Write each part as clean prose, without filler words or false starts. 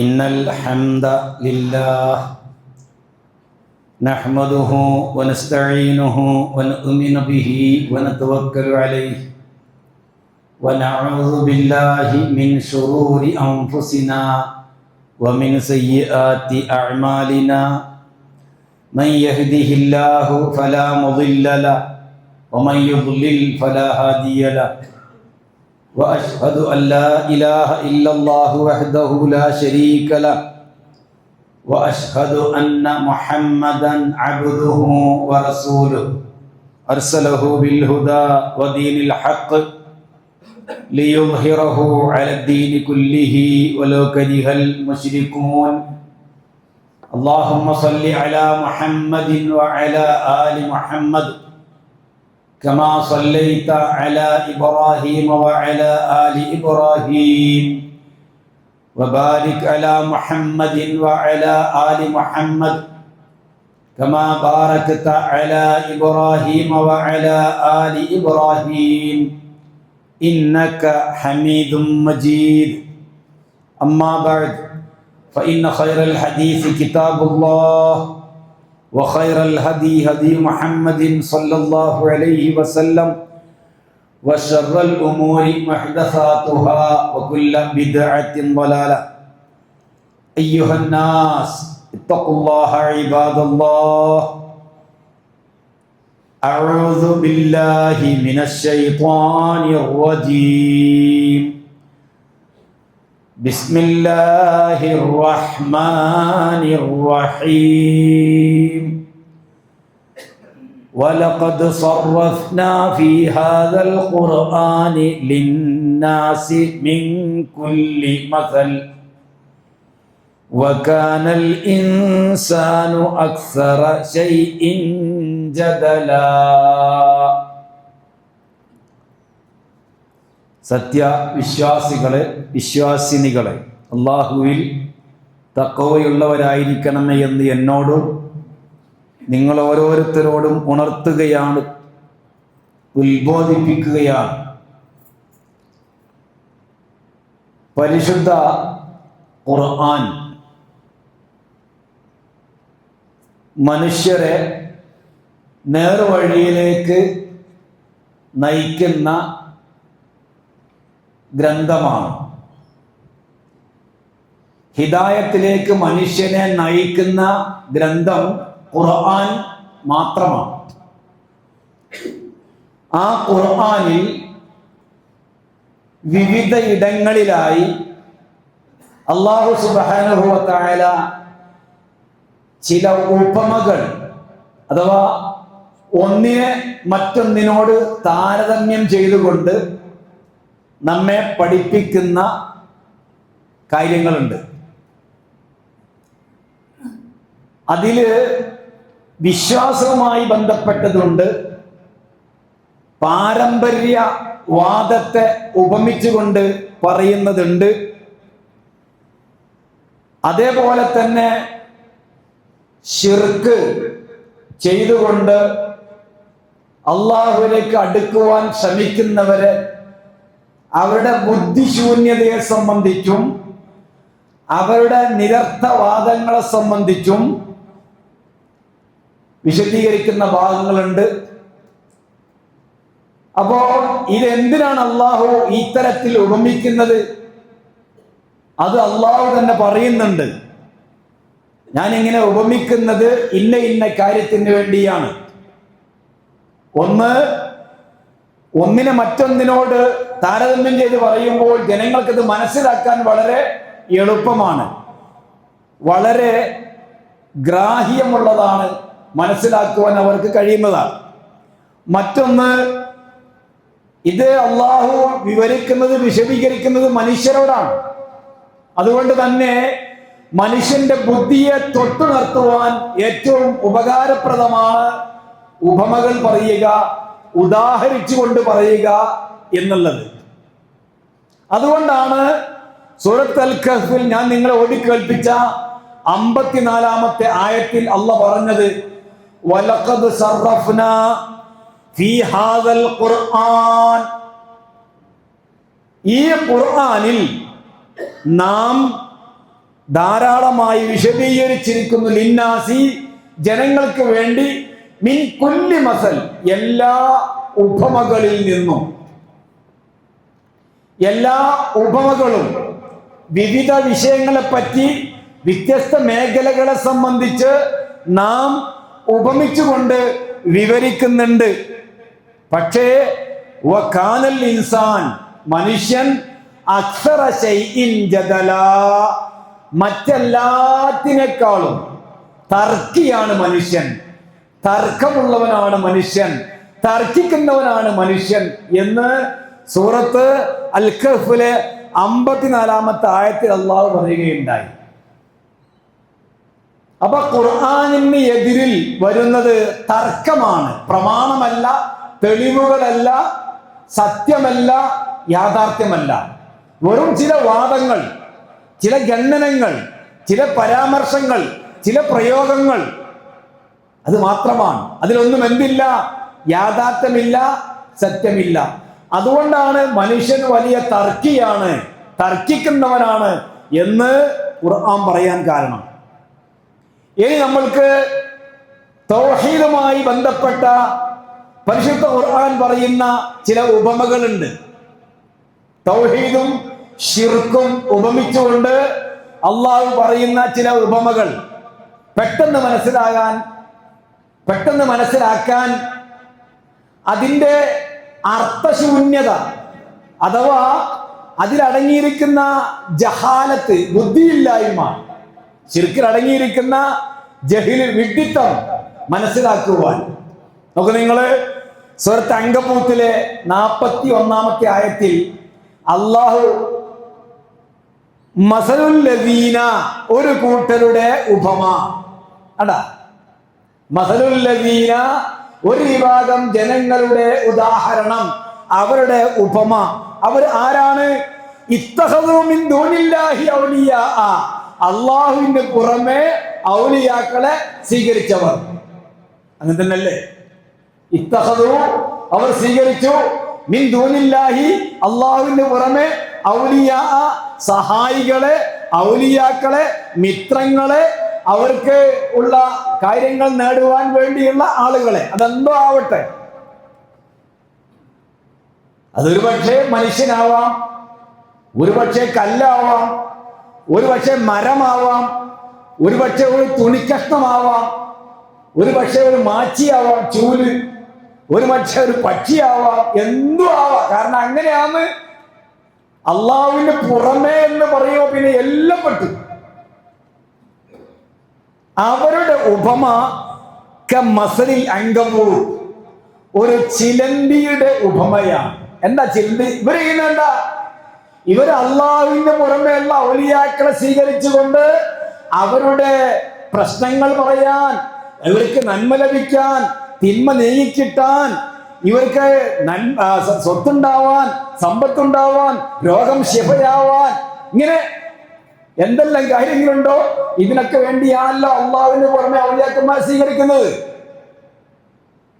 إن الحمد لله نحمده ونستعينه ونؤمن به ونتوكل عليه ونعوذ بالله من شرور أنفسنا ومن سيئات أعمالنا من يهده الله فلا مضل له ومن يضلل فلا هادي له وأشهد أن لا إله إلا الله وحده لا شريك له وأشهد أن محمدا عبده ورسوله أرسله بالهدى ودين الحق ليظهره على الدين كله ولو كره المشركون اللهم صل على محمد وعلى آل محمد كما صليت على إبراهيم وعلى آل إبراهيم وبارك على محمد وعلى آل محمد كما باركت على إبراهيم وعلى آل إبراهيم إنك حميد مجيد أما بعد فإن خير الحديث كتاب الله وخير الهدي هدي محمد صلى الله عليه وسلم وشر الأمور محدثاتها وكل بدعة ضلالة أيها الناس اتقوا الله عباد الله أعوذ بالله من الشيطان الرجيم بسم الله الرحمن الرحيم ولقد صرفنا في هذا القرآن للناس من كل مثل وكان الإنسان أكثر شيء جدلا സത്യവിശ്വാസികളെ വിശ്വാസിനികളെ അല്ലാഹുവിൽ തഖ്വയുള്ളവരായിരിക്കണമേ എന്ന് എന്നോടും നിങ്ങൾ ഓരോരുത്തരോടും ഉണർത്തുകയാണ്, ഉത്ബോധിപ്പിക്കുകയാണ്. പരിശുദ്ധ ഖുർആൻ മനുഷ്യരെ നേർവഴിയിലേക്ക് നയിക്കുന്ന ഗ്രന്ഥമാണ്. ഹിദായത്തിലേക്ക് മനുഷ്യനെ നയിക്കുന്ന ഗ്രന്ഥം ഖുർആൻ മാത്രമാണ്. ആ ഖുർആനിൽ വിവിധ ഇടങ്ങളിലായി അല്ലാഹു സുബ്ഹാനഹു വ തആല ചില ഉപമകൾ അഥവാ ഒന്നിനെ മറ്റൊന്നിനോട് താരതമ്യം ചെയ്തുകൊണ്ട് നമ്മെ പഠിപ്പിക്കുന്ന കാര്യങ്ങളുണ്ട്. അതില് വിശ്വാസവുമായി ബന്ധപ്പെട്ടതുണ്ട്, പാരമ്പര്യവാദത്തെ ഉപമിച്ചുകൊണ്ട് പറയുന്നതുണ്ട്, അതേപോലെ തന്നെ ശിർക്ക് ചെയ്തുകൊണ്ട് അള്ളാഹുവിലേക്ക് അടുക്കുവാൻ ശ്രമിക്കുന്നവരെ അവരുടെ ബുദ്ധിശൂന്യതയെ സംബന്ധിച്ചും അവരുടെ നിരർത്ഥവാദങ്ങളെ സംബന്ധിച്ചും വിശദീകരിക്കുന്ന ഭാഗങ്ങളുണ്ട്. അപ്പോ ഇതെന്തിനാണ് അള്ളാഹു ഇത്തരത്തിൽ ഉപമിക്കുന്നത്? അത് അള്ളാഹു തന്നെ പറയുന്നുണ്ട്. ഞാനിങ്ങനെ ഉപമിക്കുന്നത് ഇന്ന ഇന്ന കാര്യത്തിന് വേണ്ടിയാണ്. ഒന്നിനെ മറ്റൊന്നിനോട് താരതമ്യം ചെയ്ത് പറയുമ്പോൾ ജനങ്ങൾക്കത് മനസ്സിലാക്കാൻ വളരെ എളുപ്പമാണ്, വളരെ ഗ്രാഹ്യമുള്ളതാണ്, മനസ്സിലാക്കുവാൻ അവർക്ക് കഴിയുന്നതാണ്. മറ്റൊന്ന്, ഇത് അള്ളാഹു വിവരിക്കുന്നത് വിശദീകരിക്കുന്നത് മനുഷ്യരോടാണ്. അതുകൊണ്ട് തന്നെ മനുഷ്യന്റെ ബുദ്ധിയെ തൊട്ടു നിർത്തുവാൻ ഏറ്റവും ഉപകാരപ്രദമാണ് ഉപമകൾ പറയുക, ഉദാഹരിച്ചുകൊണ്ട് പറയുക എന്നുള്ളത്. അതുകൊണ്ടാണ് സൂറത്ത് അൽ കഹ്ഫിൽ ഞാൻ നിങ്ങളെ ഓടിക്കേൾപ്പിച്ച 54-ാമത്തെ ആയത്തിൽ അല്ലാഹ് പറഞ്ഞത് വലഖദ് സർറഫ്നാ ഫീ ഹാദൽ ഖുർആൻ, ഈ ഖുർആനിൽ നാം ധാരാളമായി വിശദീകരിച്ചിരിക്കുന്നു. ലിന്നാസി, ജനങ്ങൾക്ക് വേണ്ടി, മിൻ കുല്ലി മസൽ, എല്ലാ ഉപമകളിൽ നിന്നും. എല്ലാ ഉപമകളും വിവിധ വിഷയങ്ങളെപ്പറ്റി, വ്യത്യസ്ത മേഖലകളെ സംബന്ധിച്ച് നാം ഉപമിച്ചുകൊണ്ട് വിവരിക്കുന്നുണ്ട്. പക്ഷേ വകാനൽ ഇൻസാൻ, മനുഷ്യൻ, അക്സറ ശൈഇൻ ജദലാ, മറ്റെല്ലാത്തിനേക്കാളും തർക്കിയാണ് മനുഷ്യൻ, തർക്കമുള്ളവനാണ് മനുഷ്യൻ, തർക്കിക്കുന്നവനാണ് മനുഷ്യൻ എന്ന് സൂറത്ത് അൽ കഹ്ഫിലെ 54-ാമത്തെ ആയത്തിൽ അള്ളാഹു പറയുകയുണ്ടായി. അപ്പൊ ഖുർആനിന് എതിരിൽ വരുന്നത് തർക്കമാണ്, പ്രമാണമല്ല, തെളിവുകളല്ല, സത്യമല്ല, യാഥാർത്ഥ്യമല്ല. വെറും ചില വാദങ്ങൾ, ചില ഖണ്ഡനങ്ങൾ, ചില പരാമർശങ്ങൾ, ചില പ്രയോഗങ്ങൾ, അത് മാത്രമാണ്. അതിലൊന്നും എന്തില്ല? യാഥാർത്ഥ്യമില്ല, സത്യമില്ല. അതുകൊണ്ടാണ് മനുഷ്യൻ വലിയ തർക്കിയാണ്, തർക്കിക്കുന്നവനാണ് എന്ന് ഖുർആൻ പറയാൻ കാരണം. ഇനി നമ്മൾക്ക് തൗഹീദുമായി ബന്ധപ്പെട്ട പരിശുദ്ധ ഖുർആൻ പറയുന്ന ചില ഉപമകളുണ്ട്. തൗഹീദും ശിർക്കും ഉപമിച്ചുകൊണ്ട് അള്ളാഹു പറയുന്ന ചില ഉപമകൾ പെട്ടെന്ന് മനസ്സിലാക്കാൻ അതിൻ്റെ അർത്ഥശൂന്യത അഥവാ അതിലടങ്ങിയിരിക്കുന്ന ജഹാലത്ത്, ബുദ്ധിയില്ലായ്മ, ശിർക്കിൽ അടങ്ങിയിരിക്കുന്ന ജഹില്, വിഡ്ഢിത്തം മനസ്സിലാക്കുവാൻ നമുക്ക്, നിങ്ങള് സൂറത്ത് അങ്കബൂത്തിലെ 41-ാമത്തെ ആയത്തിൽ അള്ളാഹു മസലുൽ ലദീന, ഒരു കൂട്ടരുടെ ഉപമ അടാ, മസലുൽ ലദീന, ഒരു വിഭാഗം ജനങ്ങളുടെ ഉദാഹരണം, അവരുടെ ഉപമ. അവർ ആരാണ്? ഇത്തഖദൂ മിൻ ദൂനില്ലാഹി ഔലിയാ, അള്ളാഹുവിന്റെ പുറമെ ഔലിയാക്കളെ സ്വീകരിച്ചവർ. അങ്ങനെ തന്നെയല്ലേ? ഇത്തഖദൂ, അവർ സ്വീകരിച്ചു, മിൻ ദൂനില്ലാഹി, അള്ളാഹുവിന്റെ പുറമെ, ഔലിയാ, സഹായികളെ, ഔലിയാക്കളെ, മിത്രങ്ങളെ, അവർക്ക് ഉള്ള കാര്യങ്ങൾ നേടുവാൻ വേണ്ടിയുള്ള ആളുകളെ. അതെന്തോ ആവട്ടെ, അതൊരു പക്ഷേ മനുഷ്യനാവാം, ഒരു പക്ഷേ കല്ലാവാം, ഒരു പക്ഷേ മരമാവാം, ഒരു പക്ഷേ ഒരു തുണിക്കഷ്ണമാവാം, ഒരു പക്ഷേ ഒരു മാച്ചിയാവാം, ചൂല്, ഒരു പക്ഷേ ഒരു പക്ഷിയാവാം, എന്തും ആവാം. കാരണം അങ്ങനെയാണ്. അള്ളാഹുവിന്റെ പുറമേ എന്ന് പറയുമോ പിന്നെ എല്ലാം പെട്ടു. അവരുടെ ഉപമ കമസലിൽ അങ്കബൂത്ത്, ഒരു ചിലന്തിയുടെ ഉപമയാണ്. എന്താ ചിലന്തി? ഇവർ ചെയ്യുന്നേണ്ട, ഇവർ അള്ളാഹുവിന്റെ പുറമേയുള്ള ഔലിയാക്കളെ സ്വീകരിച്ചുകൊണ്ട് അവരുടെ പ്രശ്നങ്ങൾ പറയാൻ, ഇവർക്ക് നന്മ ലഭിക്കാൻ, തിന്മ നീങ്ങിക്കിട്ടാൻ, ഇവർക്ക് സ്വത്തുണ്ടാവാൻ, സമ്പത്തുണ്ടാവാൻ, രോഗം ശിഫയാവാൻ, ഇങ്ങനെ എന്തെല്ലാം കാര്യങ്ങളുണ്ടോ ഇതിനൊക്കെ വേണ്ടിയാണല്ലോ അള്ളാഹുവിന് പുറമെ ഔലിയാക്കന്മാർ സ്വീകരിക്കുന്നത്.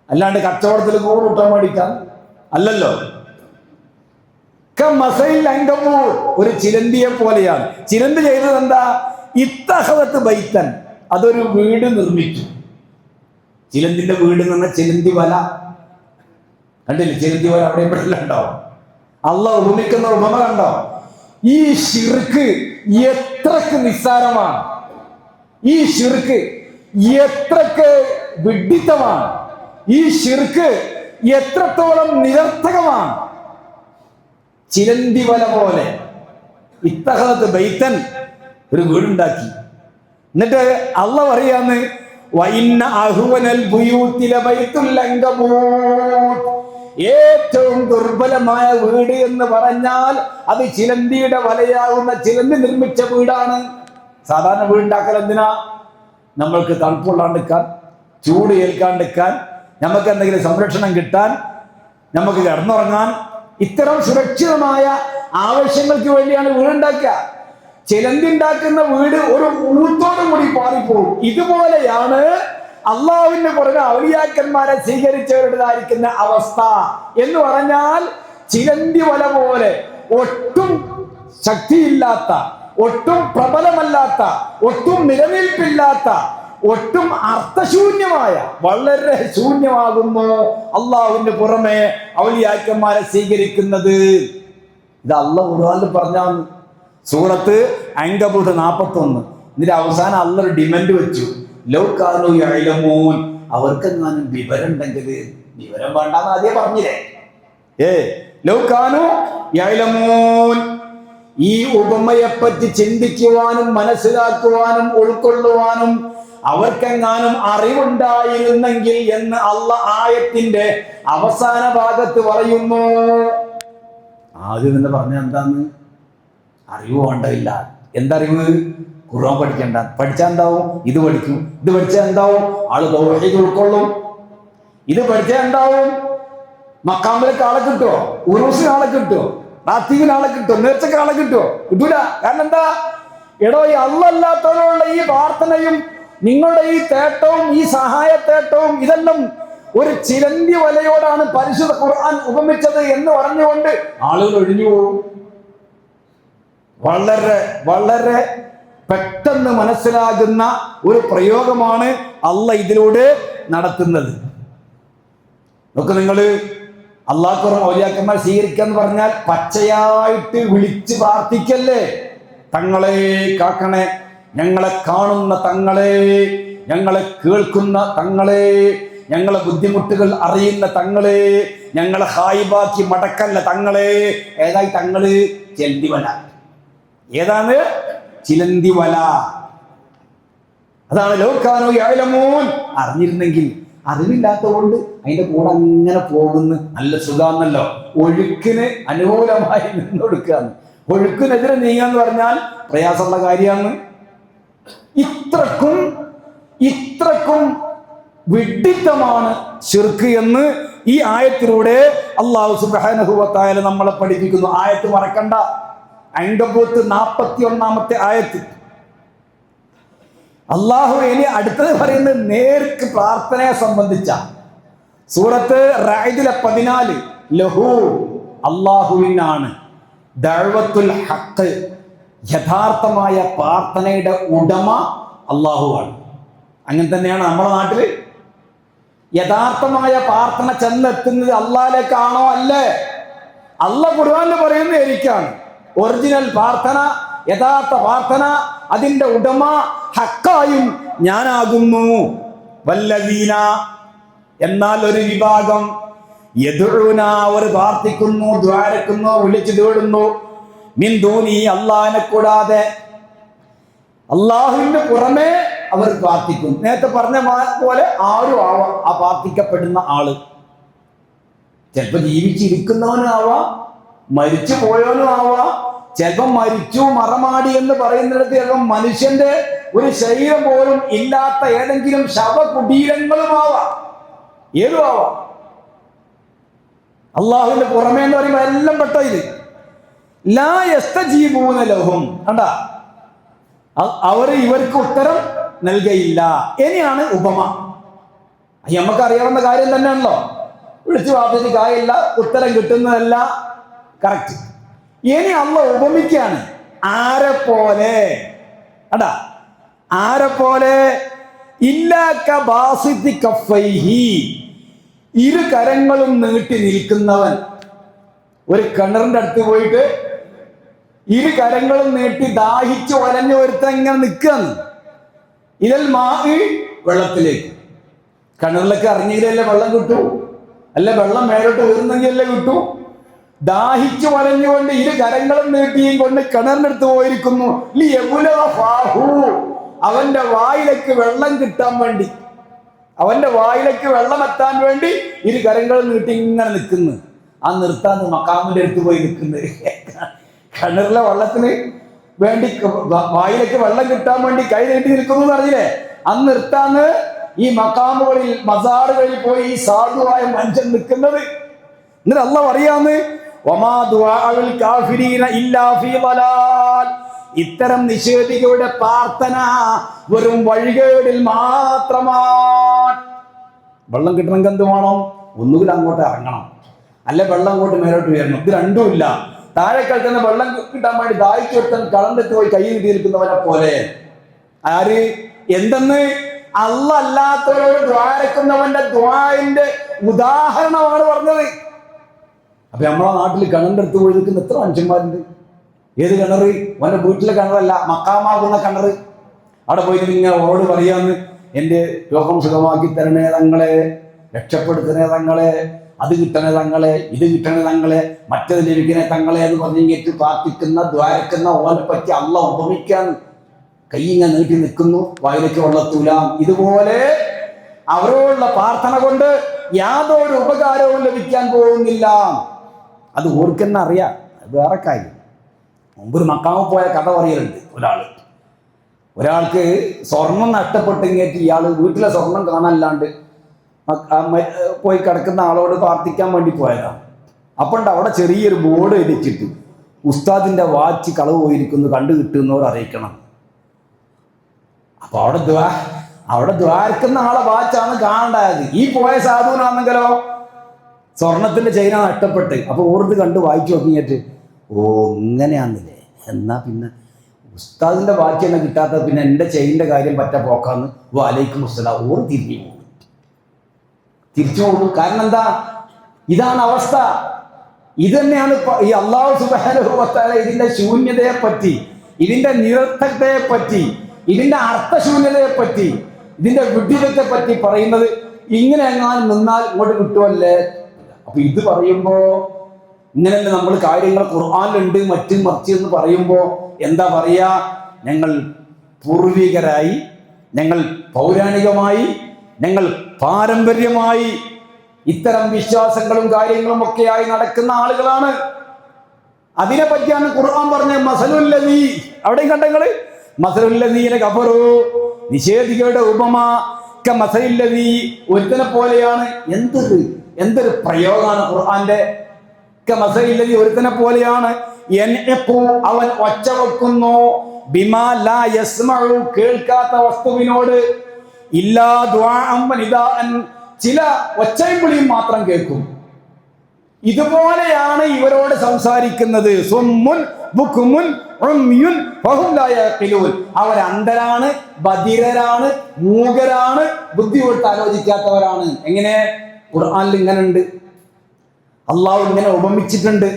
അല്ലാണ്ട് കച്ചവടത്തിൽ കൂറുട്ടാൻ വേണ്ടിക്കാൻ അല്ലല്ലോ. ഒരു ചിലന്തിയെ പോലെയാണ്. ചിലന്തി ചെയ്തത് എന്താ? ഇത്തഹവത്ത് ബൈത്തൻ, അതൊരു വീട് നിർമ്മിച്ചു. ചിലന്തിന്റെ വീട് എന്ന് പറഞ്ഞാൽ ചിലന്തി വല കണ്ടില്ലേ? ചിലന്തി വല അവിടെ എപ്പോഴെല്ലാം ഉണ്ടാവും. അള്ളാഹ് ഉപമിക്കുന്ന ഉപമ കണ്ടോ? ഈ ശിർക്ക് എത്രക്ക് നിസ്സാരമാണ്, ഈ ശിർക്ക് എത്രക്ക് വിഡ്ഢിത്തമാണ്, ഈ ശിർക്ക് എത്രത്തോളം നിരർത്ഥകമാണ്. ചിലന്തി വല പോലെ ഇത്തഹദത്ത് ബൈത്തൻ, ഒരു വീടുണ്ടാക്കി. എന്നിട്ട് അള്ളാഹ് പറയാന്ന്, വഇന്ന അഹ്വനൽ ബുയൂതി ലബൈത്തുൽ അൻകബൂത്ത്, ഏറ്റവും ദുർബലമായ വീട് എന്ന് പറഞ്ഞാൽ അത് ചിലന്തിയുടെ വലയാകുന്ന ചിലന്തി നിർമ്മിച്ച വീടാണ്. സാധാരണ വീടുണ്ടാക്കൽ എന്തിനാ? നമ്മൾക്ക് തണുപ്പുള്ളാണ്ടിരിക്കാൻ, ചൂട് ഏൽക്കാണ്ടിരിക്കാൻ, നമുക്ക് എന്തെങ്കിലും സംരക്ഷണം കിട്ടാൻ, നമുക്ക് കിടന്നുറങ്ങാൻ, ഇത്തരം സുരക്ഷിതമായ ആവശ്യങ്ങൾക്ക് വേണ്ടിയാണ് വീടുണ്ടാക്കുക. ചിലന്തി ഉണ്ടാക്കുന്ന വീട് ഒരു ഊത്തോടും കൂടി പാറിപ്പോകും. ഇതുപോലെയാണ് അള്ളാഹുവിന്റെ പുറമെ ഔലിയാക്കന്മാരെ സ്വീകരിച്ചവരുടേതായിരിക്കുന്ന അവസ്ഥ എന്ന് പറഞ്ഞാൽ ചിലന്തി വല പോലെ ഒട്ടും ശക്തിയില്ലാത്ത, ഒട്ടും പ്രബലമല്ലാത്ത, ഒട്ടും നിലനിൽപ്പില്ലാത്ത, ഒട്ടും അർത്ഥശൂന്യമായ, വളരെ ശൂന്യമാകുന്നു അള്ളാഹുവിന്റെ പുറമെ ഔലിയാക്കന്മാരെ സ്വീകരിക്കുന്നത്. ഇത് അള്ളാഹ് ഖുർആനിൽ പറഞ്ഞാണ്. സൂറത്ത് അൻകബൂത്ത് 41. ഇതിന്റെ അവസാനം അള്ളാഹ് ഒരു ഡിമാൻഡ് വെച്ചു, ലൗ കാനൂ യഅലമൂൻ, അവർക്കെങ്ങാനും വിവരം ഉണ്ടെങ്കിൽ. വിവരം വേണ്ടാന്ന് ആദ്യം പറഞ്ഞില്ലേ? ലൗ കാനൂ യഅലമൂൻ, ഈ ഉപമയെപ്പറ്റി ചിന്തിക്കുവാനും മനസ്സിലാക്കുവാനും ഉൾക്കൊള്ളുവാനും അവർക്കെങ്ങാനും അറിവുണ്ടായിരുന്നെങ്കിൽ എന്ന് അള്ളാഹ് ആയത്തിന്റെ അവസാന ഭാഗത്ത് പറയുന്നു. ആദ്യം തന്നെ പറഞ്ഞ എന്താന്ന്? അറിവ് വേണ്ടയില്ല. എന്തറിവ്? ഖുർആൻ പഠിക്കണ്ട. പഠിച്ചാൽ എന്താവും? ഇത് പഠിക്കും. ഇത് പഠിച്ചാൽ എന്താവും? ആള് തൗഹീദ് ഉൾക്കൊള്ളും. ഇത് പഠിച്ചാൽ എന്താവും? മക്കാമിലേക്ക് ആളെ കിട്ടുമോ? ഉറൂസിന് ആളെ കിട്ടുമോ? റാത്തീവിന് ആളെ കിട്ടുമോ? നേർച്ചക്ക് ആളെ കിട്ടുമോ? കിട്ടൂല. കാരണം എന്താ? എടോ, ഈ അല്ലാത്തവരുള്ള ഈ പ്രാർത്ഥനയും നിങ്ങളുടെ ഈ തേട്ടവും ഈ സഹായത്തേട്ടവും ഇതെല്ലാം ഒരു ചിലന്തി വലയോടാണ് പരിശുദ്ധ ഖുർആൻ ഉപമിച്ചത് എന്ന് പറഞ്ഞുകൊണ്ട് ആളുകൾ ഒഴിഞ്ഞു പോകും. വളരെ വളരെ പെട്ടെന്ന് മനസ്സിലാകുന്ന ഒരു പ്രയോഗമാണ് അള്ളാഹ് ഇതിലൂടെ നടത്തുന്നത്. നോക്ക്, നിങ്ങള് അള്ളാഹു ഔലിയാക്കന്മാർ സ്വീകരിക്കാന്ന് പറഞ്ഞാൽ പച്ചയായിട്ട് വിളിച്ച് പ്രാർത്ഥിക്കല്ലേ. തങ്ങളെ കാക്കണേ, ഞങ്ങളെ കാണുന്ന തങ്ങളെ, ഞങ്ങളെ കേൾക്കുന്ന തങ്ങളെ, ഞങ്ങളെ ബുദ്ധിമുട്ടുകൾ അറിയുന്ന തങ്ങളെ, ഞങ്ങളെ ഹായിബാക്കി മടക്കല്ല തങ്ങളെ. ഏതായി തങ്ങള്? ചിലന്തി വല. ഏതാണ്? ചിലന്തി വല. അതാണ് ലൗ കാനൂ യഅലമൂൻ. അറിഞ്ഞിരുന്നെങ്കിൽ. അറിവില്ലാത്തത് കൊണ്ട് അതിന്റെ കൂടെ അങ്ങനെ പോകുന്നു. നല്ല സുഖാന്നല്ലോ. ഒഴുക്കിന് അനുകൂലമായി നിന്നൊടുക്കാന്ന്. ഒഴുക്കിനെതിരെ നീങ്ങാന്ന് പറഞ്ഞാൽ പ്രയാസമുള്ള കാര്യമാണ്. ഇത്രക്കും വിഡ്ഢിത്തമാണ് ശിർക്ക് എന്ന് ഈ ആയത്തിലൂടെ അല്ലാഹു സുബ്ഹാനഹു വ തആല നമ്മളെ പഠിപ്പിക്കുന്നു. ആയത്ത് മറക്കണ്ട. അൻകബൂത്ത് 41 ആയത്ത്. അള്ളാഹു ഇനി അടുത്തത് പറയുന്നത് നേർക്ക് പ്രാർത്ഥനയെ സംബന്ധിച്ച. സൂറത്ത് റഅദിലെ 14, ലഹു, അള്ളാഹുവിനാണ്, ദഅവത്തുൽ ഹഖ്, യഥാർത്ഥമായ പ്രാർത്ഥനയുടെ ഉടമ അള്ളാഹുവാണ്. അങ്ങനെ തന്നെയാണ് നമ്മുടെ നാട്ടില്. യഥാർത്ഥമായ പ്രാർത്ഥന ചെന്നെത്തുന്നത് അള്ളാഹിലേക്കാണോ? അല്ലേ? അള്ളാഹ് ഖുർആനിൽ പറയുന്നത് എനിക്കാണ്. ഒറിജിനൽ പ്രാർത്ഥന, യഥാർത്ഥ പ്രാർത്ഥന, അതിന്റെ ഉടമ ഹക്കായും ഞാനാകുന്നു. വല്ലദീന, എന്നാൽ ഒരു വിഭാഗം, യദ്ഉന, അവർ പ്രാർത്ഥിക്കുന്നു, ദ്വാരക്കുന്നു, വിളിച്ചു തേടുന്നു, മിൻ ദൂനി, അള്ളാഹിനെ കൂടാതെ, അള്ളാഹുവിന്റെ പുറമെ അവർ പ്രാർത്ഥിക്കും. നേരത്തെ പറഞ്ഞ പോലെ ആരും ആവാം ആ പ്രാർത്ഥിക്കപ്പെടുന്ന ആള്. ചിലപ്പോ ജീവിച്ചിരിക്കുന്നവനും ആവാം, മരിച്ചു പോയവനും ആവാം. ചിലപ്പം മരിച്ചു മറമാടി എന്ന് പറയുന്നിടത്ത് ചിലപ്പം മനുഷ്യന്റെ ഒരു ശരീരം പോലും ഇല്ലാത്ത ഏതെങ്കിലും ശവകുടീരങ്ങളും ആവാം. ഏതും ആവാം. അള്ളാഹുവിന്റെ പുറമേ എന്ന് പറയുമ്പോൾ എല്ലാം പെട്ട ഇത്. ലാ യസ്തജീബൂന ലഹും, കണ്ടാ, അവർ ഇവർക്ക് ഉത്തരം നൽകയില്ല. ഇനിയാണ് ഉപമ. നമുക്കറിയാവുന്ന കാര്യം തന്നെയാണല്ലോ. വിളിച്ചു പ്രാർത്ഥിച്ച് കാര്യമില്ല, ഉത്തരം കിട്ടുന്നതല്ല. കറക്റ്റ്. ഇനി അള്ളാഹ് ഉപമിക്കാണ്. ആരെ പോലെ? അടാ, ആരെ പോലെ? ഇല്ലാക ബാസിതി കഫൈഹി, ഇരു കരങ്ങളും നീട്ടി നിൽക്കുന്നവൻ. ഒരു കിണറിന്റെ അടുത്ത് പോയിട്ട് ഇരു കരങ്ങളും നീട്ടി ദാഹിച്ച് ഒലഞ്ഞു ഒരുത്തൻ ഇങ്ങനെ നിൽക്കുകയാണ്. ഇതിൽ മാഹി, വെള്ളത്തിലേക്ക്. കിണറിലൊക്കെ ഇറങ്ങിയില്ലല്ലേ വെള്ളം കിട്ടൂ? അല്ല, വെള്ളം മേലോട്ട് ഉയർന്നെങ്കിലല്ലേ കിട്ടൂ? ദാഹിച്ചു വലഞ്ഞുകൊണ്ട് ഇരു കരങ്ങളും നീട്ടിയും കൊണ്ട് കിണറിനടുത്ത് പോയിരിക്കുന്നു. അവന്റെ വായിലേക്ക് വെള്ളം കിട്ടാൻ വേണ്ടി, അവന്റെ വായിലേക്ക് വെള്ളം എത്താൻ വേണ്ടി ഇരു കരങ്ങളും നീട്ടി ഇങ്ങനെ നിൽക്കുന്നു. ആ നിർത്താന്ന് മക്കാമിന്റെ അടുത്ത് പോയി നിൽക്കുന്നത്. കിണറിലെ വെള്ളത്തിന് വേണ്ടി വായിലേക്ക് വെള്ളം കിട്ടാൻ വേണ്ടി കൈ നീട്ടി നിൽക്കുന്നു എന്നറിയില്ലേ? അന്ന് നിർത്താന്ന് ഈ മക്കാമുകളിൽ, മസാറുകളിൽ പോയി ഈ സാധുവായ മനുഷ്യൻ നിൽക്കുന്നത്. എന്നിട്ട് അല്ലാഹു പറയാന്ന്, ഇത്തരം നിഷേധികളുടെ പ്രാർത്ഥന വെറും വഴികേടിൽ മാത്രമാണ്. വെള്ളം കിട്ടണമെങ്കിൽ എന്ത് വേണം? ഒന്നുകിൽ അങ്ങോട്ട് ഇറങ്ങണം, അല്ലെ വെള്ളം അങ്ങോട്ട് മേലോട്ട് വരണം. ഇത് രണ്ടുമില്ല. താഴെ കളിക്കുന്ന വെള്ളം കിട്ടാൻ വേണ്ടി ദാഹിച്ചൊരുത്തൻ കളണ്ടെത്തി പോയി കൈ നീട്ടി നിൽക്കുന്നവനെ പോലെ. ആര്? എന്തെന്ന്? അല്ലാത്തവരോട് ദ്വാരക്കുന്നവന്റെ ദ്വാന്റെ ഉദാഹരണമാണ് പറഞ്ഞത്. അപ്പൊ നമ്മളെ നാട്ടിൽ കിണറിന്റെ പോയി നിൽക്കുന്ന എത്ര മനുഷ്യന്മാരുണ്ട്. ഏത് കിണറ്? അവന്റെ വീട്ടിലെ കിണറല്ല, മക്കാമാകുന്ന കിണറ്. അവിടെ പോയിട്ട് ഇങ്ങനെ ഓട് പറയാന്ന്, എൻ്റെ രോഗം സുഖമാക്കി തരണേ തങ്ങളെ, രക്ഷപ്പെടുത്തണേ തങ്ങളെ, അത് കിട്ടണേ തങ്ങളെ, ഇത് കിട്ടണേ തങ്ങളെ, മറ്റത് ലഭിക്കണേ തങ്ങളെ എന്ന് പറഞ്ഞിട്ട് പ്രാർത്ഥിക്കുന്ന ദ്വാരക്കുന്ന ഓനെ പറ്റി അള്ള ഉപമിക്കാൻ കൈ ഇങ്ങനെ നീട്ടി നിൽക്കുന്നു, വായിലേക്ക് വെള്ളത്തൂല. ഇതുപോലെ അവരോടുള്ള പ്രാർത്ഥന കൊണ്ട് യാതൊരു ഉപകാരവും ലഭിക്കാൻ പോകുന്നില്ല. അത് ഓർക്കെന്നെ അറിയാം. അത് വേറെ കാര്യം. മുമ്പൊരു മക്കാമ പോയ കഥ പറയലുണ്ട്. ഒരാൾക്ക് സ്വർണം നഷ്ടപ്പെട്ടെങ്കിൽ ഇയാൾ വീട്ടിലെ സ്വർണം കാണാനില്ലാണ്ട് പോയി കിടക്കുന്ന ആളോട് പ്രാർത്ഥിക്കാൻ വേണ്ടി പോയതാണ്. അപ്പോണ്ട് അവിടെ ചെറിയൊരു ബോർഡ് എഴുതിച്ചിട്ട് ഉസ്താദിന്റെ വാച്ച് കളവ് പോയിരിക്കുന്നു, കണ്ടു കിട്ടുന്നവർ അറിയിക്കണം. അപ്പൊ അവിടെ ദ്വാരക്കുന്ന ആളെ വാച്ചാണ് കാണണ്ടായത്. ഈ പോയ സാധുവിനാണെങ്കിലോ സ്വർണത്തിന്റെ ചെയിന നഷ്ടപ്പെട്ട്. അപ്പൊ ഓർത്ത് കണ്ട് വായിച്ചു നോക്കിയിട്ട്, ഓ ഇങ്ങനെയാന്നില്ലേ, എന്നാ പിന്നെ ഉസ്താദിന്റെ വാച്ച് തന്നെ കിട്ടാത്ത പിന്നെ എൻ്റെ ചെയിൻ്റെ കാര്യം പറ്റ പോക്കാന്ന് വാലൈക്കും മുസ്സലാം ഓർ തിരിച്ചു പോകും. കാരണം എന്താ? ഇതാണ് അവസ്ഥ. ഇത് തന്നെയാണ് ഈ അല്ലാഹു സുബ്ഹാനഹു വ തആല ഇതിന്റെ ശൂന്യതയെ പറ്റി, ഇതിന്റെ നിരർത്ഥകതയെ പറ്റി, ഇതിന്റെ അർത്ഥശൂന്യതയെ പറ്റി, ഇതിന്റെ വിഡ്ഢിത്തത്തെ പറ്റി പറയുന്നത്. ഇങ്ങനെ എങ്ങാനും നിന്നാൽ ഇങ്ങോട്ട് കിട്ടുമല്ലേ. അപ്പൊ ഇത് പറയുമ്പോ ഇങ്ങനെയല്ല നമ്മൾ കാര്യങ്ങൾ ഖുർആനിലുണ്ട് മറ്റും മറിച്ച് എന്ന് പറയുമ്പോ എന്താ പറയാ? ഞങ്ങൾ പൂർവികരായി, ഞങ്ങൾ പൗരാണികമായി, ഞങ്ങൾ പാരമ്പര്യമായി ഇത്തരം വിശ്വാസങ്ങളും കാര്യങ്ങളും ഒക്കെയായി നടക്കുന്ന ആളുകളാണ്. അതിനെ പറ്റിയാണ് ഖുർആൻ പറഞ്ഞ മസലുല്ലദീ. അവിടെയും കണ്ടങ്ങള് മസലുല്ലദീന കഫറു, നിഷേധികളുടെ ഉപമ കമസലില്ലദീ, ഒരുത്തനെ പോലെയാണ്. എന്തൊരു പ്രയോഗമാണ് ഖുർആന്റെ. കമസലില്ലദീ, ഒരുത്തനെ പോലെയാണ്. അവൻ ഒച്ച വെക്കുന്നു, ബിമാ ലാ യസ്മഉ, കേൾക്കാത്ത വസ്തുവിനോട്, ഇല്ലാ ദുആഅൻ വനിദാഅൻ, ചില ഒച്ചയും വിളിയും മാത്രം കേൾക്കും. ഇതുപോലെയാണ് ഇവരോട് സംസാരിക്കുന്നത്. സുമ്മുൻ ബുക്മുൻ ഉമ്യുൻ ഫഹും ലാ യഖിലൂൻ. അവർ അന്ധരാണ്, ബധിരരാണ്, മൂകരാണ്, ബുദ്ധി കൊടുത്ത് ആലോചിക്കാത്തവരാണ്. എങ്ങനെ? ഖുർആനിൽ ഇങ്ങനെ ഉണ്ട്, അള്ളാഹു ഇങ്ങനെ ഉപമിച്ചിട്ടുണ്ട്.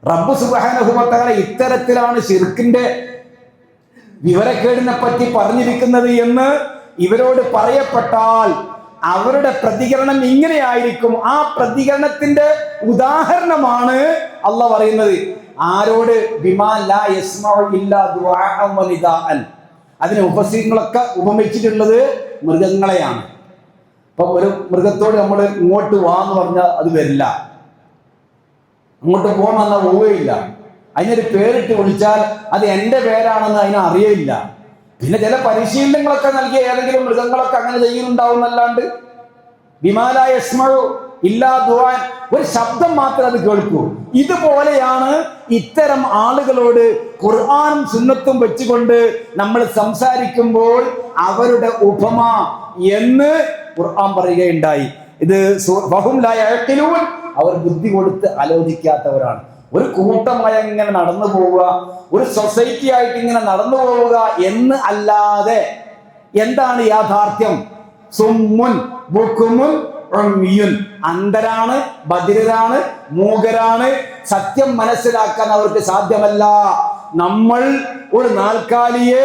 റബ്ബ് സുബ്ഹാനഹു വ തആല ഇത്തരത്തിലാണ് ശിർക്കിന്റെ വിവരക്കേടിനെ പറ്റി പറഞ്ഞിരിക്കുന്നത് എന്ന് ഇവരോട് പറയപ്പെട്ടാൽ അവരുടെ പ്രതികരണം ഇങ്ങനെയായിരിക്കും. ആ പ്രതികരണത്തിന്റെ ഉദാഹരണമാണ് അള്ളാഹ് പറയുന്നത്. ആരോട്? ബിമാ ലാ യസ്മഉ ഇല്ലാ ദുആഅൻ വനിദാഅൻ. അതിന് ഉപസീങ്ങളൊക്കെ ഉപമിച്ചിട്ടുള്ളത് മൃഗങ്ങളെയാണ്. അപ്പൊ ഒരു മൃഗത്തോട് നമ്മൾ ഇങ്ങോട്ട് വാന്ന് പറഞ്ഞാൽ അത് വരില്ല, അങ്ങോട്ട് പോകാമെന്നാൽ പോവുകയില്ല. അതിനൊരു പേരിട്ട് വിളിച്ചാൽ അത് എൻ്റെ പേരാണെന്ന് അതിനെ അറിയില്ല. പിന്നെ ചില പരിശീലനങ്ങളൊക്കെ നൽകിയ ഏതെങ്കിലും മൃഗങ്ങളൊക്കെ അങ്ങനെ ചെയ്യുന്നുണ്ടാവുന്നല്ലാണ്ട് ബിമാ ലാ യസ്മഉ ഇല്ലാ ദുആൻ, ഒരു ശബ്ദം മാത്രം അത് കേൾക്കൂ. ഇതുപോലെയാണ് ഇത്തരം ആളുകളോട് ഖുർആനും സുന്നത്തും വെച്ചുകൊണ്ട് നമ്മൾ സംസാരിക്കുമ്പോൾ അവരുടെ ഉപമ എന്ന് ഖുർആൻ പറയുകയുണ്ടായി. ഇത് ഫഹും ലാ യഖിലൂൻ, അവർ ബുദ്ധി കൊടുത്ത് ആലോചിക്കാത്തവരാണ്. ഒരു കൂട്ടമായി ഇങ്ങനെ നടന്നു പോവുക, ഒരു സൊസൈറ്റി ആയിട്ട് ഇങ്ങനെ നടന്നു പോവുക എന്ന് അല്ലാതെ എന്താണ് യാഥാർത്ഥ്യം? സുമ്മുൻ ബുക്മുൻ ഉമ്യുൻ, അന്ധരാണ്, ബധിരരാണ്, മൂകരാണ്. സത്യം മനസ്സിലാക്കാൻ അവർക്ക് സാധ്യമല്ല. നമ്മൾ ഒരു നാൽക്കാലിയെ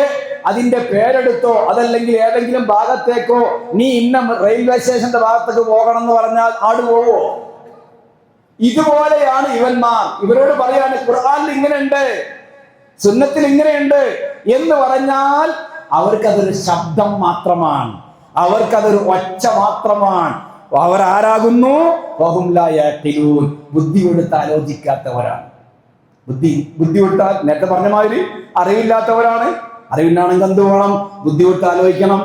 അതിന്റെ പേരെടുത്തോ അതല്ലെങ്കിൽ ഏതെങ്കിലും ഭാഗത്തേക്കോ നീ ഇന്ന റെയിൽവേ സ്റ്റേഷന്റെ ഭാഗത്തേക്ക് പോകണം എന്ന് പറഞ്ഞാൽ ആട് പോവോ? ഇതുപോലെയാണ് ഇവന്മാർ. ഇവരോട് പറയാണ് ഖുർആനിൽ ഇങ്ങനെയുണ്ട്, സുന്നത്തിൽ ഇങ്ങനെയുണ്ട് എന്ന് പറഞ്ഞാൽ അവർക്കതൊരു ശബ്ദം മാത്രമാണ്, അവർക്കതൊരു ഒച്ച മാത്രമാണ്. അവരാരാകുന്നു? വഹും ലാ യഖിലൂൻ, ബുദ്ധി കൊടുത്ത് ആലോചിക്കാത്തവരാണ്. ബുദ്ധി കൊടുത്താൽ നേരത്തെ പറഞ്ഞ മാതിരി അറിവില്ലാത്തവരാണ്. അറിവില്ലാണെങ്കിൽ എന്ത് വേണം? ബുദ്ധി കൊടുത്ത് ആലോചിക്കണം.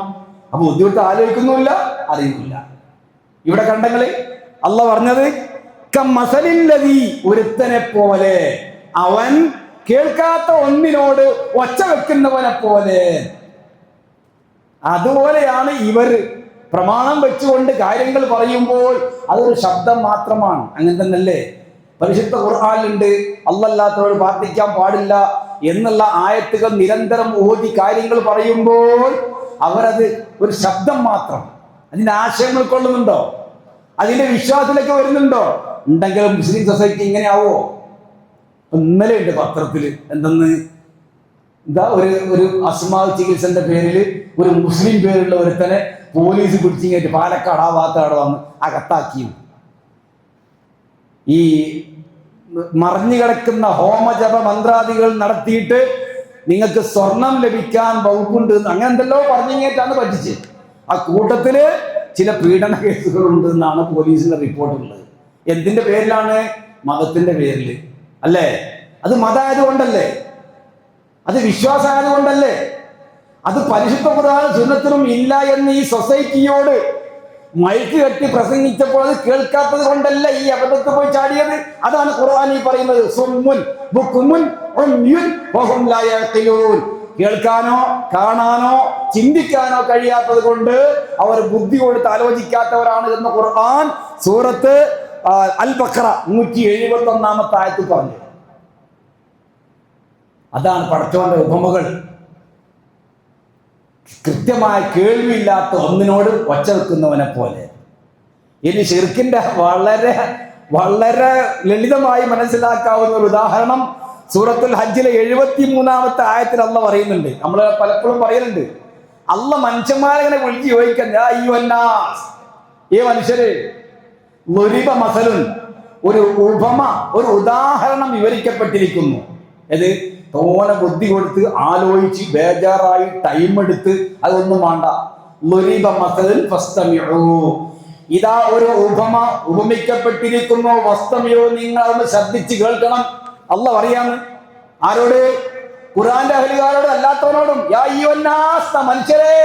അപ്പൊ ബുദ്ധി കൊടുത്ത് ആലോചിക്കുന്നുമില്ല, അറിവില്ല. ഇവിടെ കണ്ടെങ്കിൽ അള്ളാഹ് പറഞ്ഞത് കമസലില്ലദീ, ഒരുത്തനെ പോലെ, അവൻ കേൾക്കാത്ത ഒന്നിനോട് ഒച്ച വെക്കുന്നവനെ പോലെ. അതുപോലെയാണ് ഇവർ പ്രമാണം വെച്ചുകൊണ്ട് കാര്യങ്ങൾ പറയുമ്പോൾ അതൊരു ശബ്ദം മാത്രമാണ്. അങ്ങനെ തന്നെയല്ലേ? പരിശുദ്ധ ഖുർആനിലുണ്ട് അല്ലാത്തവരോട് പ്രാർത്ഥിക്കാൻ പാടില്ല എന്നുള്ള ആയത്തുകൾ നിരന്തരം ഓതി കാര്യങ്ങൾ പറയുമ്പോൾ അവരത് ഒരു ശബ്ദം മാത്രം, അതിന്റെ ആശയം ഉൾക്കൊള്ളുന്നുണ്ടോ, അതിന്റെ വിശ്വാസത്തിലേക്ക് വരുന്നുണ്ടോ? ഉണ്ടെങ്കിലും മുസ്ലിം സൊസൈറ്റി ഇങ്ങനെയാവോ? ഇന്നലെ ഉണ്ട് പത്രത്തിൽ എന്തെന്ന്, എന്താ ഒരു അസ്മാ ചികിത്സന്റെ പേരിൽ ഒരു മുസ്ലിം പേരുള്ള ഒരുത്തനെ പോലീസ് പിടിച്ചിങ്ങേറ്റ് പാലക്കാട് ആ ഭാഗത്ത് വന്ന് അകത്താക്കി. ഈ മറിഞ്ഞു കിടക്കുന്ന ഹോമജപ മന്ത്രാദികൾ നടത്തിയിട്ട് നിങ്ങൾക്ക് സ്വർണം ലഭിക്കാൻ വകുപ്പുണ്ട് അങ്ങനെ എന്തെല്ലോ പറഞ്ഞിങ്ങേറ്റാണ് പറ്റിച്ച്. ആ കൂട്ടത്തില് ചില പീഡന കേസുകളുണ്ട് എന്നാണ് പോലീസിന്റെ റിപ്പോർട്ടുള്ളത്. എന്തിന്റെ പേരിലാണ്? മതത്തിന്റെ പേരിൽ അല്ലേ? അത് മതമായതുകൊണ്ടല്ലേ? അത് വിശ്വാസമായതുകൊണ്ടല്ലേ? അത് പരിശുദ്ധ ഖുർആനും സുന്നത്തിനും ഇല്ല എന്ന് ഈ സൊസൈറ്റിയോട് മൈക്ക് കെട്ടി പ്രസംഗിച്ചപ്പോൾ അത് കേൾക്കാത്തത് കൊണ്ടല്ല ഈ അബദ്ധത്തിൽ പോയി ചാടിയത്. അതാണ് ഖുർആൻ ഈ പറയുന്നത്, സുമ്മുൻ ബുക്മുൻ ഉമ്യുൻ വഹും ലാ യഖിലൂൻ. കേൾക്കാനോ കാണാനോ ചിന്തിക്കാനോ കഴിയാത്തത് കൊണ്ട് അവർ ബുദ്ധി കൊടുത്ത് ആലോചിക്കാത്തവരാണ് എന്ന് ഖുർആൻ സൂറത്ത് അൽ ബഖറ 171 ആയത്തിൽ പറഞ്ഞു. അതാണ് പടച്ചവന്റെ ഉപമകൾ. കൃത്യമായ കേൾവിയില്ലാത്ത ഒന്നിനോട് ഒച്ച വെക്കുന്നവനെ പോലെ. ഇനി ശിർക്കിന്റെ വളരെ വളരെ ലളിതമായി മനസ്സിലാക്കാവുന്ന ഒരു ഉദാഹരണം സൂറത്തുൽ ഹജ്ജിലെ 73 ആയത്തിൽ അള്ള പറയുന്നുണ്ട്. നമ്മൾ പലപ്പോഴും പറയുന്നുണ്ട്, അള്ള മനുഷ്യന്മാരെ ഇങ്ങനെ വിളിച്ച് ചോദിക്കാൻ, ഈ മനുഷ്യര് മസലുൻ, ഒരു ഉപമ, ഒരു ഉദാഹരണം വിവരിക്കപ്പെട്ടിരിക്കുന്നു. ഇത് തോനെ ബുദ്ധി കൊടുത്ത് ആലോചിച്ച് ബേജാറായി ടൈം എടുത്ത് അതൊന്നും വേണ്ട. ഇതാ ഒരു ഉപമ ഉപമിക്കപ്പെട്ടിരിക്കുന്നു, വസ്തമിയോ, നിങ്ങൾ അതൊന്ന് ശ്രദ്ധിച്ച് കേൾക്കണം. അല്ല പറയാന്ന് ആരോട്? ഖുർആന്റെ അഹ്ലുകാരോട്, അല്ലാത്തവരോടും. മനുഷ്യരെ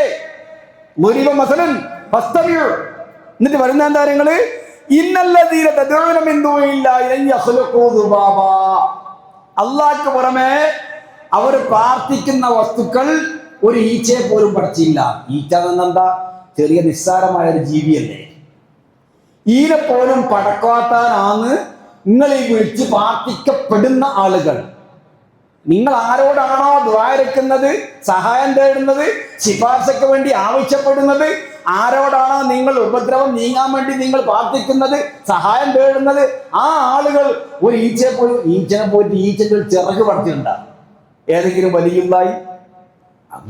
മസലൻ ഫസ്തമിഉ. എന്നിട്ട് വരുന്ന എന്താ കാര്യങ്ങള്? ഇന്നല്ലദീന തദഊന മിൻ ദൂനില്ലാഹി ലൻ യഖ്ലുഖൂ ദുബാബാ. അള്ളാഹ്ക്ക് പുറമെ അവർ പ്രാർത്ഥിക്കുന്ന വസ്തുക്കൾ ഒരു ഈച്ചയെ പോലും പഠിച്ചില്ല. ഈച്ച എന്നെന്താ? ചെറിയ നിസ്സാരമായ ഒരു ജീവിയല്ലേ. ഈനെ പോലും പടക്കാത്താനാണ് നിങ്ങൾ ഈ വിളിച്ച് പ്രാർത്ഥിക്കപ്പെടുന്ന ആളുകൾ. നിങ്ങൾ ആരോടാണോ ദ്വാരക്കുന്നത്, സഹായം തേടുന്നത്, ശിപാർശയ്ക്ക് വേണ്ടി ആവശ്യപ്പെടുന്നത്, ആരോടാണോ നിങ്ങൾ ഉപദ്രവം നീങ്ങാൻ വേണ്ടി നിങ്ങൾ പ്രാർത്ഥിക്കുന്നത്, സഹായം തേടുന്നത്, ആ ആളുകൾ ഒരു ഈച്ചയെ പോലും, ഈച്ചനെ പോയിട്ട് ഈച്ചകൾ ചിറക് പറിച്ചിട്ടുണ്ടാകും. ഏതെങ്കിലും വലിയുള്ളായി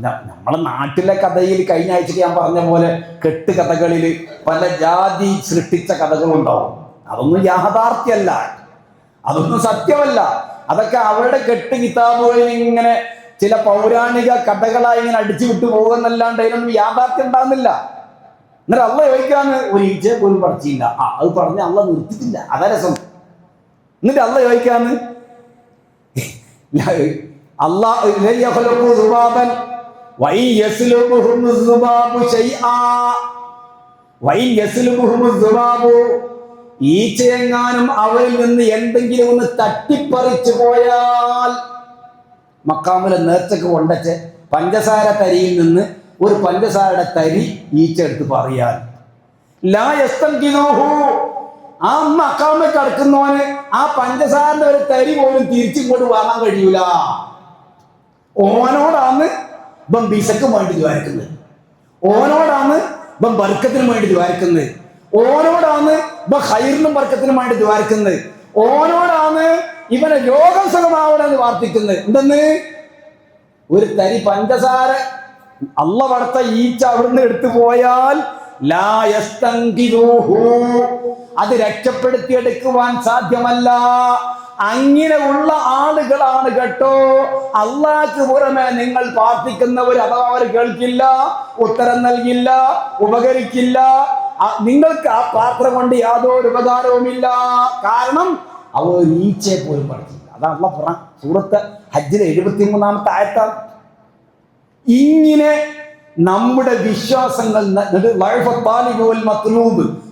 നമ്മളെ നാട്ടിലെ കഥയിൽ കഴിഞ്ഞ ആഴ്ചക്ക് ഞാൻ പറഞ്ഞ പോലെ കെട്ട് കഥകളിൽ പല ജാതി സൃഷ്ടിച്ച കഥകളുണ്ടാവും. അതൊന്നും യാഥാർത്ഥ്യമല്ല, അതൊന്നും സത്യമല്ല. അതൊക്കെ അവരുടെ കെട്ട് കിതാബുകളിൽ ഇങ്ങനെ ചില പൗരാണിക കഥകളായി ഇങ്ങനെ അടിച്ചു വിട്ടു പോകുന്നല്ലാണ്ട് അതിനൊന്നും യാഥാർത്ഥ്യം ഉണ്ടാകുന്നില്ല. എന്നിട്ട് അള്ള ചോദിക്കാന്ന്, ഒരു ഈച്ചയെ പോലും പഠിച്ചില്ല. അത് പറഞ്ഞ് അള്ള നിർത്തിയിട്ടില്ല, അതാ രസം. എന്നിട്ട് അള്ള ചോദിക്കാന്ന്, ഈച്ചയെങ്ങാനും അവരിൽ നിന്ന് എന്തെങ്കിലും ഒന്ന് തട്ടിപ്പറിച്ചു പോയാൽ, മക്കാമിലെ നേർച്ചക്ക് കൊണ്ടച്ച് പഞ്ചസാര തരിയിൽ നിന്ന് ഒരു പഞ്ചസാരയുടെ തരി ഈച്ച എടുത്ത് പറയാൻ, ആ മക്കാമ കിടക്കുന്നവന് ആ പഞ്ചസാരന്റെ ഒരു തരി പോലും തിരിച്ചിങ്ങോട്ട് വാങ്ങാൻ കഴിയൂല. ഓനോടാണ് ഇപ്പം ബിസക്കും വേണ്ടി ദ്വാരക്കുന്നത്, ഓനോടാണ് ഇപ്പം ബർക്കത്തിനും വേണ്ടി ദ്വാരക്കുന്നത്, ഓനോടാണ് ഇപ്പൊ ഹൈറിനും ബർക്കത്തിനും വേണ്ടി ദ്വാരക്കുന്നത്, ഓനോടാണ് ഇവനെ രോഗം സുഖമാവണമെന്ന് പ്രാർത്ഥിക്കുന്നത്. എന്തെന്ന്? ഒരു തരി പഞ്ചസാര അള്ള വളർത്ത ഈച്ച അവിടുന്ന് എടുത്തു പോയാൽ അത് രക്ഷപ്പെടുത്തിയെടുക്കുവാൻ സാധ്യമല്ല. അങ്ങനെ ഉള്ള ആളുകളാണ് കേട്ടോ അള്ളാഹ്ക്ക് പുറമെ നിങ്ങൾ പ്രാർത്ഥിക്കുന്നവർ. അഥവാ അവർ കേൾക്കില്ല, ഉത്തരം നൽകില്ല, ഉപകരിക്കില്ല, നിങ്ങൾക്ക് ആ പ്രാർത്ഥന കൊണ്ട് യാതൊരു ഉപകാരവുമില്ല. കാരണം അവർ ഈച്ചയെ പോലും പഠിച്ചില്ല. അതാണ് അള്ളാഹ് ഖുർആൻ സൂറത്ത് ഹജ്ജിലെ 73 ആയത്താണ്. ഇങ്ങനെ നമ്മുടെ വിശ്വാസങ്ങൾ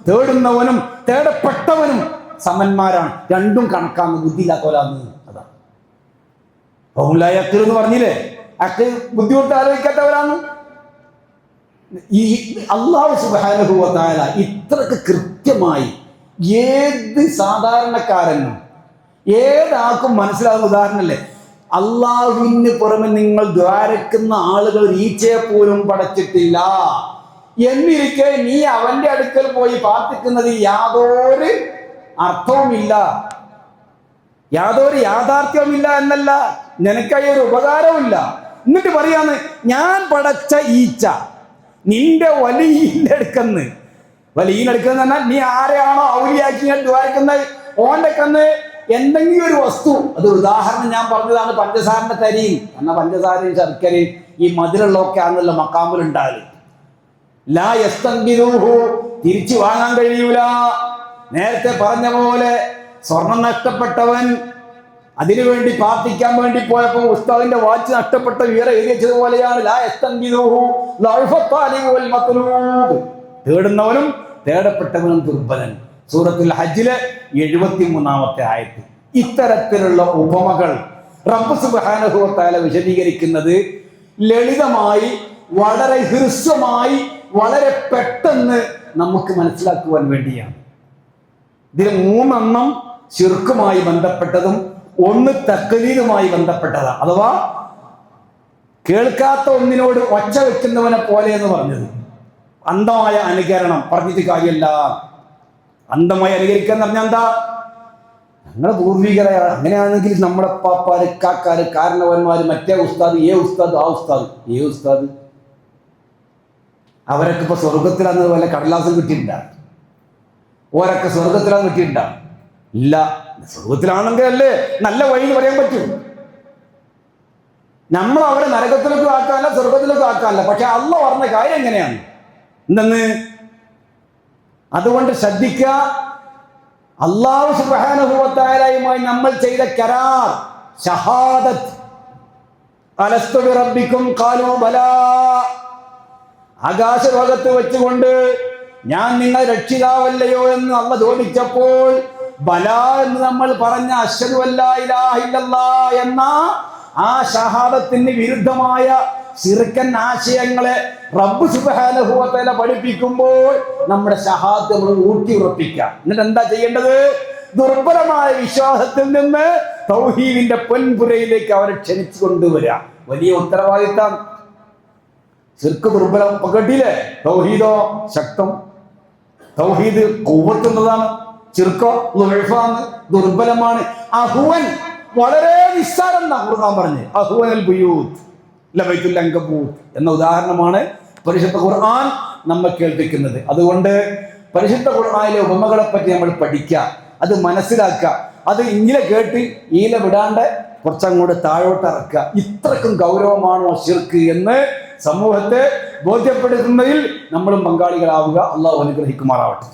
തേടുന്നവനും തേടപ്പെട്ടവനും സമന്മാരാണ്. രണ്ടും കണക്കാണ്, ബുദ്ധിയില്ലാത്തോലാന്ന്. അതാണ് എന്ന് പറഞ്ഞില്ലേ, അക്ക് ബുദ്ധിമുട്ട് ആലോചിക്കാത്തവരാണ്. ഈ അല്ലാഹു സുബ്ഹാനഹു വ തആല ഇത്രക്ക് കൃത്യമായി ഏത് സാധാരണക്കാരനും ഏതാൾക്കും മനസ്സിലാകുന്ന ഉദാഹരണമല്ലേ. അള്ളാഹുവിന് പുറമെ നിങ്ങൾ ദ്വാരക്കുന്ന ആളുകൾ ഈച്ചയെ പോലും പടച്ചിട്ടില്ല എന്നിരിക്കെ നീ അവന്റെ അടുക്കൽ പോയി പ്രാർത്ഥിക്കുന്നത് യാതൊരു അർത്ഥവുമില്ല, യാതൊരു യാഥാർത്ഥ്യവുമില്ല എന്നല്ല, നിനക്കായി ഒരു ഉപകാരവുമില്ല. എന്നിട്ട് പറയാന്ന്, ഞാൻ പടച്ച ഈച്ച നിന്റെ വലിയന്റെ അടുക്കന്ന്, വലിയടുക്കുന്ന പറഞ്ഞാൽ നീ ആരെയാണോ ഔലിയാക്കി ദ്വാരക്കുന്നത് ഓന്റെ കന്ന് എന്തെങ്കിലും ഒരു വസ്തു, അത് ഉദാഹരണം ഞാൻ പറഞ്ഞതാണ് പഞ്ചസാരന്റെ തരിയും, എന്നാൽ പഞ്ചസാരയും ശർക്കരയും ഈ മധുരമുള്ളതൊക്കെ ആണല്ലോ മക്കാമ്പിലുണ്ടാകല്. ലാ യസ്തൻബിദൂഹു, തിരിച്ചു വാങ്ങാൻ കഴിയൂല. നേരത്തെ പറഞ്ഞ പോലെ സ്വർണം നഷ്ടപ്പെട്ടവൻ അതിനുവേണ്ടി പ്രാർത്ഥിക്കാൻ വേണ്ടി പോയപ്പോൾ ഉസ്താദിന്റെ വാച്ച് നഷ്ടപ്പെട്ട വിവരം എഴുതിച്ചതുപോലെയാണ്. ലാ യസ്തൻബിദൂഹു ലഅഫ ത്വാലിബു വൽ മത്ലൂബ്, തേടുന്നവനും തേടപ്പെട്ടവനും ദുർബലൻ. സൂറത്തുൽ ഹജ്ജിലെ 73-ാമത്തെ ആയത്ത്. ഇത്തരത്തിലുള്ള ഉപമകൾ റബ്ബ് സുബ്ഹാനഹു വ തആല വിശദീകരിക്കുന്നത് ലളിതമായി, വളരെ ഹ്രസ്വമായി, വളരെ പെട്ടെന്ന് നമുക്ക് മനസ്സിലാക്കുവാൻ വേണ്ടിയാണ്. ഇതിൽ 3 ശിർക്കുമായി ബന്ധപ്പെട്ടതും 1 തഖ്ലീദുമായി ബന്ധപ്പെട്ടതാണ്. അഥവാ കേൾക്കാത്ത ഒന്നിനോട് ഒച്ച വെക്കുന്നവനെ പോലെ എന്ന് പറഞ്ഞത്. അന്ധമായ അനുകരണം പറഞ്ഞിട്ട് കാര്യമല്ല. അന്ധമായി അനുകരിക്കുക എന്ന് പറഞ്ഞാൽ എന്താ? ഞങ്ങളെ പൂർവികരായ, അങ്ങനെയാണെങ്കിൽ നമ്മുടെ പാപ്പാര്, കാക്കാര്, കാരണവന്മാര്, മറ്റേ ഉസ്താദ്, ഉസ്താദ്, ആ ഉസ്താദ്, ഉസ്താദ്, അവരൊക്കെ ഇപ്പൊ സ്വർഗത്തിലാന്ന് വല്ല കടലാസം കിട്ടിയിട്ടില്ല. ഓരൊക്കെ സ്വർഗത്തിലാന്ന് കിട്ടിയിട്ടില്ല. ഇല്ല, സ്വർഗത്തിലാണെങ്കിൽ അല്ലേ നല്ല വഴി എന്ന് പറയാൻ പറ്റൂ. നമ്മൾ അവരെ നരകത്തിലേക്ക് ആക്കാനല്ല സ്വർഗത്തിലേക്ക് ആക്കാനല്ല. പക്ഷെ അള്ളാഹ് പറഞ്ഞ കാര്യം എങ്ങനെയാണ് എന്തെന്ന് അതുകൊണ്ട് ശ്രദ്ധിക്കുക. അല്ലാഹു സുബ്ഹാനഹു വ തആലയുമായി നമ്മൾ ചെയ്ത കരാർ, ഷഹാദത്ത്, അലസ്തു ബിറബ്ബിക്കും ഖാലൂ ബലാ, ആകാശലോകത്ത് വെച്ചുകൊണ്ട് ഞാൻ നിങ്ങൾ രക്ഷിതാവല്ലയോ എന്ന് അള്ളാഹ് ചോദിച്ചപ്പോൾ ബലാ എന്ന് നമ്മൾ പറഞ്ഞ അശ്ഹദു അല്ലാ ഇലാഹ ഇല്ലല്ലാഹ് എന്ന ആ ഷഹാദത്തിന് വിരുദ്ധമായ ശിർക്കൻ ആശയങ്ങളെ റബ്ബ് സുബ്ഹാനഹു വ തആല പഠിപ്പിക്കുമ്പോൾ നമ്മുടെ ഷഹാദത്ത് നമ്മൾ ഊട്ടി ഉറപ്പിക്കുക. എന്നിട്ട് എന്താ ചെയ്യേണ്ടത്? ദുർബലമായ വിശ്വാസത്തിൽ നിന്ന് തൗഹീദിന്റെ പൊൻപുരയിലേക്ക് അവരെ ക്ഷണിച്ചു കൊണ്ടുവരിക. വലിയ ഉത്തരവാദിത്തം. ശിർക്ക് ദുർബലം കേട്ടില്ലേ? തൗഹീദോ ശക്തം. തൗഹീദ് ഖുവ്വത്തുള്ളതാണ്, ശിർക്കോ ളുഅഫാണ്, ദുർബലമാണ്. അഹ്വൻ വളരെ നിസ്സാരം എന്നാ ഖുർആൻ പറഞ്ഞ്. അഹ്വനൽ ബുയൂത്ത് ലബൈത്തുൽ അൻകബൂത്ത് എന്ന ഉദാഹരണമാണ് പരിശുദ്ധ ഖുർആൻ നമ്മെ കേൾപ്പിക്കുന്നത്. അതുകൊണ്ട് പരിശുദ്ധ ഖുർആനിലെ ഉപമകളെ പറ്റി നമ്മൾ പഠിക്കുക, അത് മനസ്സിലാക്കുക. അത് ഇങ്ങനെ കേട്ട് ഈല വിടാണ്ട് കുറച്ചങ്ങോട്ട് താഴോട്ട് ഇറക്കുക. ഇത്രക്കും ഗൗരവമാണോ ശിർക്ക് എന്ന് സമൂഹത്തെ ബോധ്യപ്പെടുത്തുന്നതിൽ നമ്മളും പങ്കാളികളാവുക. അള്ളാഹു അനുഗ്രഹിക്കുമാറാവട്ടെ.